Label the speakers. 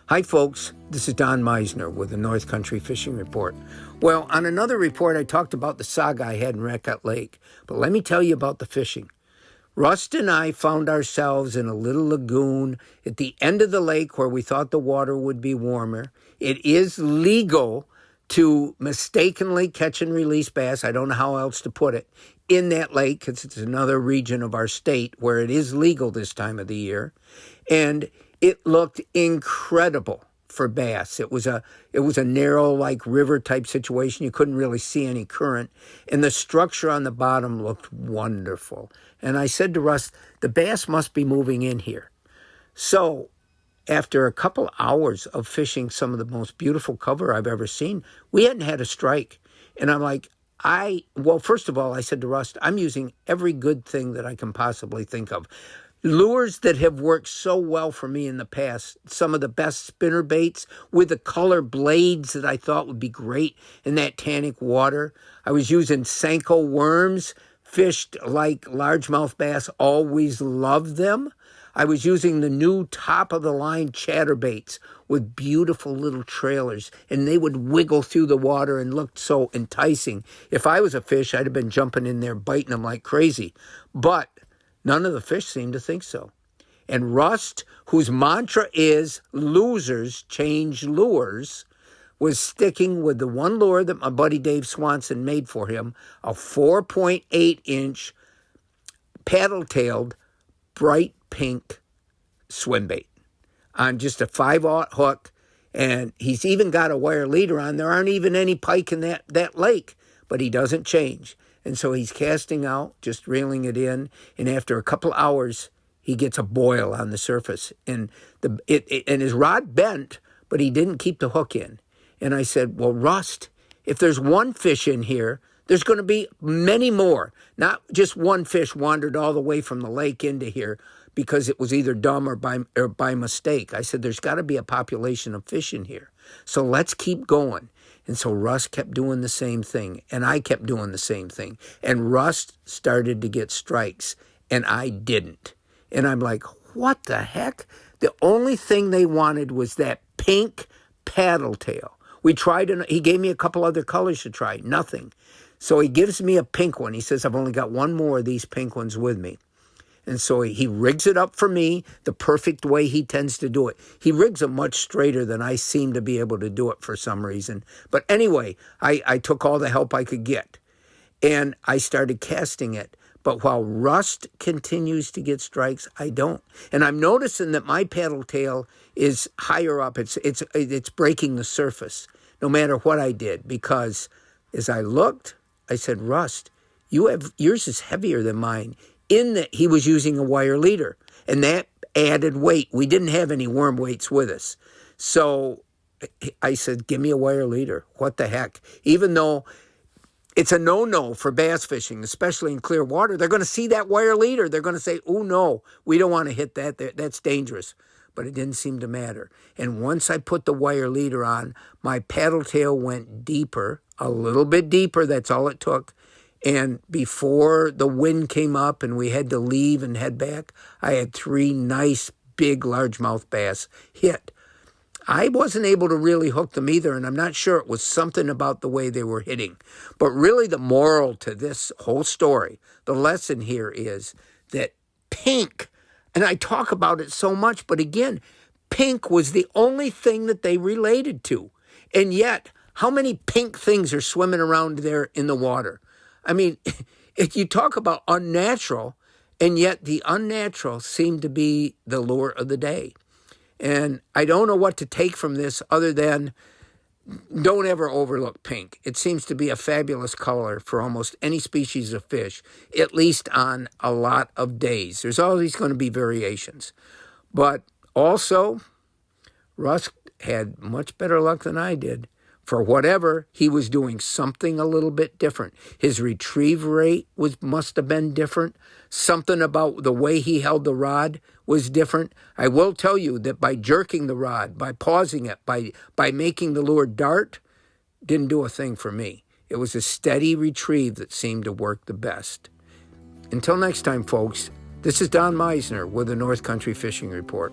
Speaker 1: Hi folks, this is Don Meisner with the North Country Fishing Report. Well, on another report I talked about the saga I had in Raquette Lake, but let me tell you about the fishing. Rust and I found ourselves in a little lagoon at the end of the lake where we thought the water would be warmer. It is legal to mistakenly catch and release bass, I don't know how else to put it, in that lake because it's another region of our state where it is legal this time of the year. And it looked incredible for bass. It was a narrow, like river type situation. You couldn't really see any current. And the structure on the bottom looked wonderful. And I said to Russ, the bass must be moving in here. So after a couple hours of fishing some of the most beautiful cover I've ever seen, we hadn't had a strike. And I'm like, well, first of all, I said to Russ, I'm using every good thing that I can possibly think of. Lures that have worked so well for me in the past, some of the best spinner baits with the color blades that I thought would be great in that tannic water. I was using Senko worms, fished like largemouth bass, always loved them. I was using the new top-of-the-line chatterbaits with beautiful little trailers, and they would wiggle through the water and looked so enticing. If I was a fish, I'd have been jumping in there, biting them like crazy. But none of the fish seemed to think so. And Rust, whose mantra is losers change lures, was sticking with the one lure that my buddy Dave Swanson made for him, a 4.8-inch paddle-tailed bright pink swim bait on just a 5/0 hook. And he's even got a wire leader on. There aren't even any pike in that lake, but he doesn't change. And so he's casting out, just reeling it in, and after a couple hours, he gets a boil on the surface. And and his rod bent, but he didn't keep the hook in. And I said, well, Rust, if there's one fish in here, there's going to be many more. Not just one fish wandered all the way from the lake into here because it was either dumb or by mistake. I said, there's got to be a population of fish in here. So let's keep going. And so Russ kept doing the same thing, and I kept doing the same thing. And Russ started to get strikes, and I didn't. And I'm like, what the heck? The only thing they wanted was that pink paddle tail. We tried, and he gave me a couple other colors to try. Nothing. So he gives me a pink one. He says, I've only got one more of these pink ones with me. And so he rigs it up for me the perfect way he tends to do it. He rigs them much straighter than I seem to be able to do it for some reason. But anyway, I took all the help I could get. And I started casting it. But while Rust continues to get strikes, I don't. And I'm noticing that my paddle tail is higher up. It's breaking the surface, no matter what I did. Because as I looked, I said, Rust, yours is heavier than mine. In that he was using a wire leader, and that added weight. We didn't have any worm weights with us. So I said, give me a wire leader. What the heck? Even though it's a no-no for bass fishing, especially in clear water, they're going to see that wire leader. They're going to say, oh, no, we don't want to hit that. That's dangerous. But it didn't seem to matter. And once I put the wire leader on, my paddle tail went deeper, a little bit deeper. That's all it took. And before the wind came up and we had to leave and head back, I had 3 nice, big, largemouth bass hit. I wasn't able to really hook them either, and I'm not sure it was something about the way they were hitting. But really the moral to this whole story, the lesson here is that pink, and I talk about it so much, but again, pink was the only thing that they related to. And yet, how many pink things are swimming around there in the water? I mean, if you talk about unnatural, and yet the unnatural seemed to be the lure of the day. And I don't know what to take from this other than don't ever overlook pink. It seems to be a fabulous color for almost any species of fish, at least on a lot of days. There's always going to be variations. But also, Russ had much better luck than I did. For whatever, he was doing something a little bit different. His retrieve rate must have been different. Something about the way he held the rod was different. I will tell you that by jerking the rod, by pausing it, by making the lure dart, didn't do a thing for me. It was a steady retrieve that seemed to work the best. Until next time, folks, this is Don Meisner with the North Country Fishing Report.